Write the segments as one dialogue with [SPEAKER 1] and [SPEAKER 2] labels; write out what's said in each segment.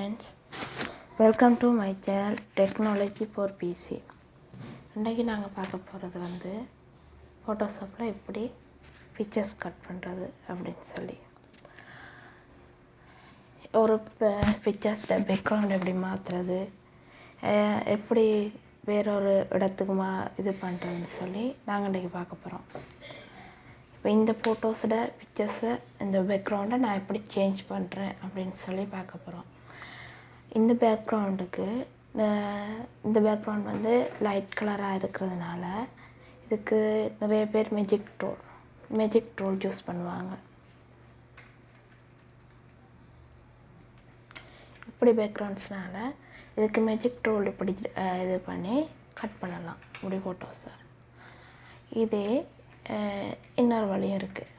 [SPEAKER 1] friends, welcome to my channel Technology for PC. இன்றைக்கி நாங்கள் பார்க்க போகிறது ஃபோட்டோஷாப்பில் எப்படி பிக்சர்ஸ் கட் பண்ணுறது அப்படின்னு சொல்லி ஒரு பிக்சர்ஸில் பேக்ரவுண்ட் எப்படி மாற்றுறது, எப்படி வேறொரு இடத்துக்கு இது பண்ணுறதுன்னு சொல்லி நாங்கள் இன்றைக்கி பார்க்க போகிறோம். இப்போ இந்த ஃபோட்டோஸோட பிக்சர்ஸை இந்த பேக்ரவுண்டை நான் எப்படி சேஞ்ச் பண்ணுறேன் அப்படின்னு சொல்லி பார்க்க போகிறோம். இந்த பேக்ரவுண்டுக்கு இந்த பேக்ரவுண்ட் லைட் கலராக இருக்கிறதுனால இதுக்கு நிறைய பேர் மேஜிக் டூல் யூஸ் பண்ணுவாங்க. இப்படி பேக்ரவுண்ட்ஸ்னால இதுக்கு மேஜிக் டூல் இப்படி இது பண்ணி கட் பண்ணலாம் இப்படி ஃபோட்டோஸை. இதே இன்னொரு வழியும் இருக்குது.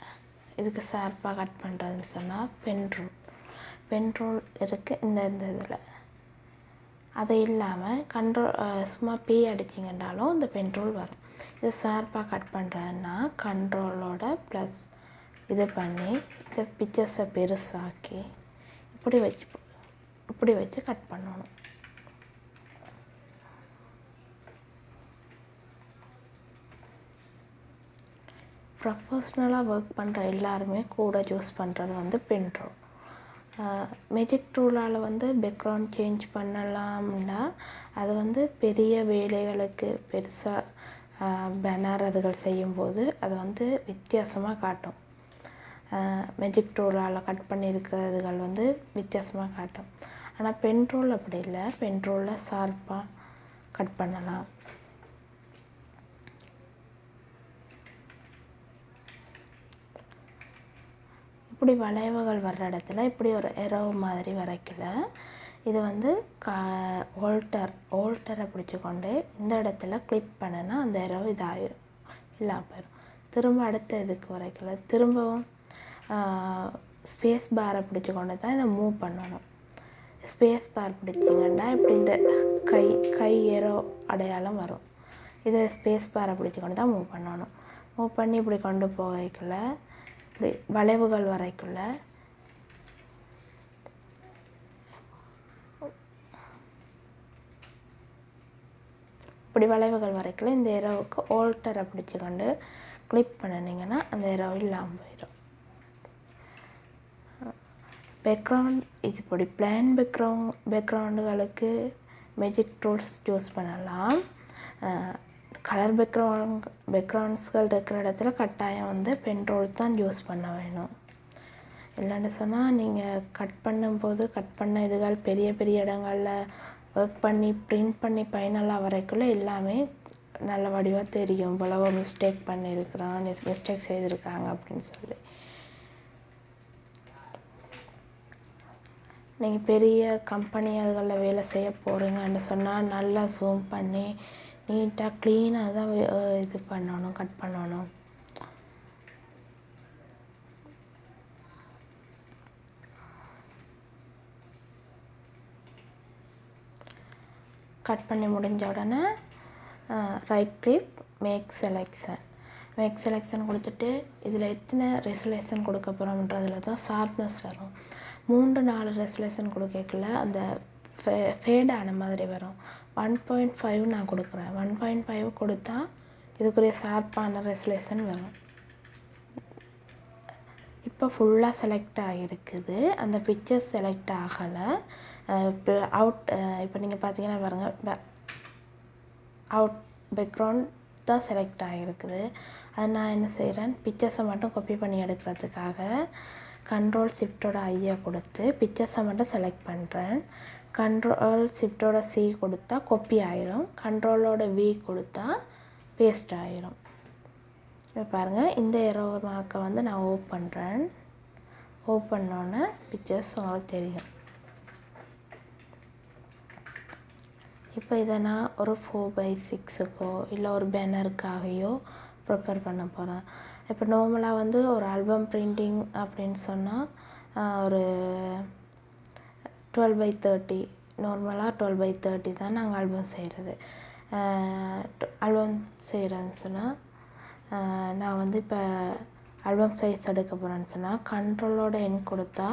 [SPEAKER 1] இதுக்கு ஷார்ப்பாக கட் பண்ணுறதுன்னு சொன்னால் பென் ரூல் இருக்குது இந்த இதில். அது இல்லாமல் சும்மா பீ அடிச்சிங்கன்றாலும் இந்த பென் ரூல் வரும். இது ஷார்ப்பாக கட் பண்ணுறதுன்னா கண்ட்ரோலோட ப்ளஸ் இது பண்ணி இந்த பிக்சர்ஸை பெருசாக்கி இப்படி வச்சு கட் பண்ணணும். ப்ரொஃபஷ்னலாக ஒர்க் பண்ணுற எல்லாருமே கூட யூஸ் பண்ணுறது பென் ரூல். மேஜிக் டூலால் பேக்ரவுண்ட் சேஞ்ச் பண்ணலாம்னா அது பெரிய வேலைகளுக்கு பெருசாக பேனர் அதுகள் செய்யும்போது அது வித்தியாசமாக காட்டும். மேஜிக் டூலால் கட் பண்ணியிருக்கிறதுகள் வித்தியாசமாக காட்டும். ஆனால் பென் ரூல் அப்படி இல்லை. பென் ரூலில் ஷார்ப்பாக கட் பண்ணலாம். இப்படி வளைவுகள் வர்ற இடத்துல இப்படி ஒரு எரோ மாதிரி வரைக்கல இது ஹோல்டரை பிடிச்சி கொண்டு இந்த இடத்துல கிளிக் பண்ணினா அந்த எரோ இதாகிடும், இல்லாமல் போயிடும். திரும்ப அடுத்த இதுக்கு வரைக்கல திரும்பவும் ஸ்பேஸ் பாரை பிடிச்சி கொண்டு தான் இதை மூவ் பண்ணணும். ஸ்பேஸ் பார் பிடிச்சிங்கன்னா இப்படி இந்த கை எரோ அடையாளம் வரும். இதை ஸ்பேஸ் பாரை பிடிச்சி கொண்டு தான் மூவ் பண்ணணும். மூவ் பண்ணி இப்படி கொண்டு போகக்குள்ள இப்படி வளைவுகள் வரைக்குள்ள இந்த எரோவுக்கு ஹோல்டரை பிடிச்சி கொண்டு கிளிக் பண்ணினீங்கன்னா அந்த எரோ இல்லாமல் போயிடும். பேக்ரவுண்ட் இப்படி பிளான் பேக்ரவுண்டுகளுக்கு மேஜிக் டூல்ஸ் யூஸ் பண்ணலாம். கலர் பேக்ரவுண்ட்ஸ்கள் இருக்கிற இடத்துல கட்டாயம் பென் ரூல் தான் யூஸ் பண்ண வேணும். இல்லைன்னு சொன்னால் நீங்கள் கட் பண்ண இதுகள் பெரிய பெரிய இடங்களில் ஒர்க் பண்ணி பிரிண்ட் பண்ணி ஃபைனலாக வரைக்குள்ளே எல்லாமே நல்ல வடிவாக தெரியும். இவ்வளவோ மிஸ்டேக் செய்திருக்காங்க அப்படின்னு சொல்லி. நீங்கள் பெரிய கம்பெனி அதுகளில் வேலை செய்ய போகிறீங்கன்னு சொன்னால் நல்லா ஜூம் பண்ணி நீட்டாக க்ளீனாக தான் இது பண்ணணும், கட் பண்ணணும். கட் பண்ணி முடிஞ்ச உடனே ரைட் கிளிக் மேக் செலெக்ஷன் கொடுத்துட்டு இதில் எத்தனை ரெசல்யூஷன் கொடுக்க போகிறோம்ன்றதில் தான் ஷார்ப்னஸ் வரும். 3-4 ரெசல்யூஷன் கொடுக்கல அந்த ஃபேடான மாதிரி வரும். 1.5 நான் கொடுக்குறேன். 1.5 கொடுத்தா இதுக்குரிய ஷார்ப்பான ரெசல்யூஷன் வரும். இப்போ ஃபுல்லாக செலக்ட் ஆகிருக்குது. அந்த பிக்சர்ஸ் செலக்ட் ஆகலை. இப்போ நீங்கள் பார்த்தீங்கன்னா பாருங்கள், அவுட் பேக்ரவுண்ட் தான் செலக்ட் ஆகிருக்குது. அது நான் என்ன செய்கிறேன், பிக்சர்ஸை மட்டும் காப்பி பண்ணி எடுக்கிறதுக்காக கண்ட்ரோல் ஷிஃப்டோட ஐயை கொடுத்து பிக்சர்ஸை மட்டும் செலக்ட் பண்ணுறேன். கண்ட்ரோல் ஷிஃப்டோட சி கொடுத்தா காப்பி ஆயிரும். கண்ட்ரோலோட வி கொடுத்தா பேஸ்ட் ஆயிரும். இப்போ பாருங்கள், இந்த எரோ மார்க்கை நான் ஓப்பன் பண்ணோன்னே பிக்சர்ஸ் உங்களுக்கு தெரியும். இப்போ இதை நான் ஒரு 4x6க்கோ இல்லை ஒரு பேனருக்காகையோ ப்ரிப்பேர் பண்ண போகிறேன். இப்போ நார்மலாக ஒரு ஆல்பம் பிரிண்டிங் அப்படின்னு சொன்னால் ஒரு 12x30, நார்மலாக 12x30 தான் நாங்கள் ஆல்பம் செய்கிறது. ஆல்பம் செய்கிறேன்னு சொன்னால் நான் இப்போ ஆல்பம் சைஸ் எடுக்க போகிறேன்னு சொன்னால் கண்ட்ரோலோட எண் கொடுத்தா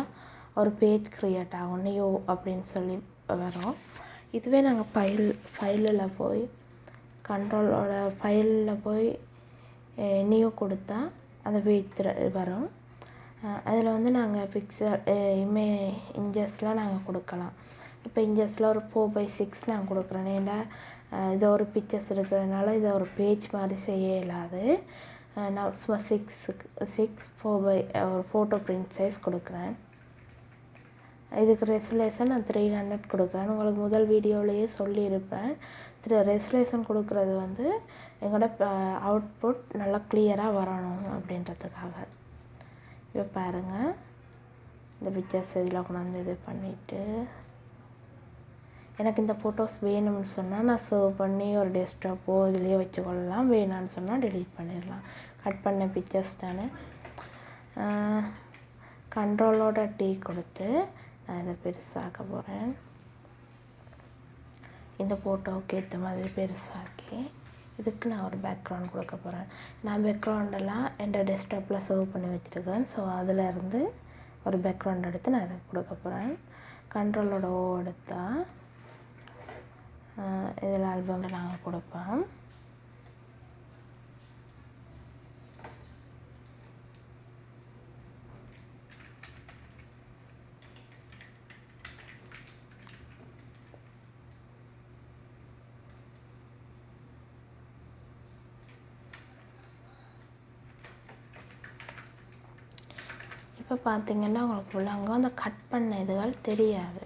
[SPEAKER 1] ஒரு பேஜ் க்ரியேட் ஆகும், நியூ அப்படின்னு சொல்லி வரும். இதுவே நாங்கள் ஃபைலில் போய் கண்ட்ரோலோட ஃபைலில் போய் நியூ கொடுத்தா அந்த பேஜ் வரும். அதில் வந்து நாங்கள் பிக்சர் இன்ச்சஸ்லாம் நாங்கள் கொடுக்கலாம். இப்போ இன்ச்சஸில் ஒரு 4/6 நான் கொடுக்குறேன். ஏன்னா இது ஒரு பிக்சர்ஸ் இருக்கிறதுனால இதை ஒரு பேஜ் மாதிரி செய்ய இயலாது. நான் சும்மா 4 ஒரு ஃபோட்டோ பிரிண்ட் சைஸ் கொடுக்குறேன். இதுக்கு ரெசுலேஷன் நான் 300 கொடுக்குறேன். உங்களுக்கு முதல் வீடியோவிலேயே சொல்லியிருப்பேன். ரெசுலேஷன் கொடுக்குறது வந்து எங்களோட அவுட்புட் நல்லா கிளியராக வரணும் அப்படின்றதுக்காக. இப்போ பாருங்கள், இந்த பிக்சர்ஸ் இதில் கொண்டாந்து இது பண்ணிவிட்டு எனக்கு இந்த ஃபோட்டோஸ் வேணும்னு சொன்னால் நான் சேவ் பண்ணி ஒரு டெஸ்க்டாப்போ இதுலேயே வச்சுக்கொள்ளலாம். வேணான்னு சொன்னால் டெலீட் பண்ணிடலாம். கட் பண்ண பிக்சர்ஸ் தானே. கண்ட்ரோலோட T கொடுத்து நான் இதை பெருசாக்க போகிறேன். இந்த ஃபோட்டோவுக்கு ஏற்ற மாதிரி பெருசாக்கி இதுக்கு நான் ஒரு பேக்ரவுண்ட் கொடுக்க போகிறேன். நான் பேக்ரவுண்டெல்லாம் என் டெஸ்க்டாப்பில் சேவ் பண்ணி வச்சுருக்கேன். ஸோ அதிலேருந்து ஒரு பேக்ரவுண்ட் எடுத்து நான் இதை கொடுக்க போகிறேன். கண்ட்ரோலோட O எடுத்தால் இதில் ஆல்பமில் நாங்கள் கொடுப்போம். இப்போ பார்த்தீங்கன்னா உங்களுக்கு உள்ளாங்க அந்த கட் பண்ண இதுகள் தெரியாது.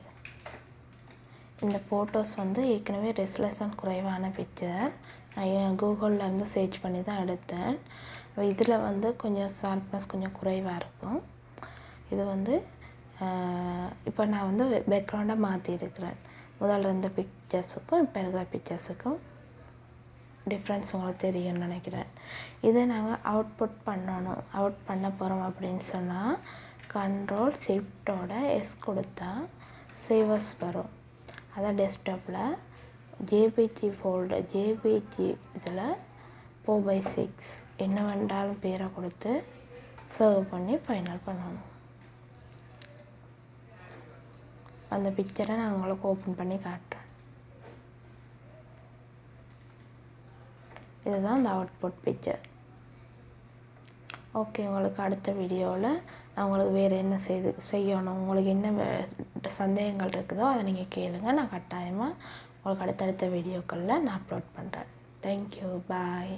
[SPEAKER 1] இந்த ஃபோட்டோஸ் வந்து ஏற்கனவே ரெசுலேஷன் குறைவான பிக்சர். நான் கூகுள்லேருந்து சர்ச் பண்ணி தான் எடுத்தேன். இதில் வந்து கொஞ்சம் ஷார்ப்னஸ் கொஞ்சம் குறைவாக இருக்கும். இது வந்து இப்போ நான் வந்து பேக்ரவுண்டை மாற்றிருக்கிறேன். முதல்ல இருந்த பிக்சர்ஸுக்கும் இப்போ இருக்கிற பிக்சர்ஸுக்கும் டிஃப்ரென்ஸ் உங்களுக்கு தெரியும்னு நினைக்கிறேன். இதை நாங்கள் அவுட்புட் பண்ணணும். அவுட் பண்ண போகிறோம் அப்படின்னு சொன்னால் கண்ட்ரோல் ஷிஃப்டோட S கொடுத்தா சேவஸ் வரும். அதான் டெஸ்க்டாப்பில் ஜேபிஜி ஃபோல்டர் ஜேபிஜி இதில் 4/6 என்ன வேண்டாலும் பேரை கொடுத்து சேவ் பண்ணி ஃபைனல் பண்ணணும். அந்த பிக்சரை நான் உங்களுக்கு ஓப்பன் பண்ணி காட்டுறேன். இதுதான் அந்த அவுட்புட் பிக்சர். ஓகே, உங்களுக்கு அடுத்த வீடியோவில் நான் உங்களுக்கு வேறு என்ன செய்யணும், உங்களுக்கு என்ன சந்தேகங்கள் இருக்குதோ அதை நீங்கள் கேளுங்கள். நான் கட்டாயமாக உங்களுக்கு அடுத்தடுத்த வீடியோக்களில் நான் அப்லோட் பண்ணுறேன். தேங்க்யூ, பாய்.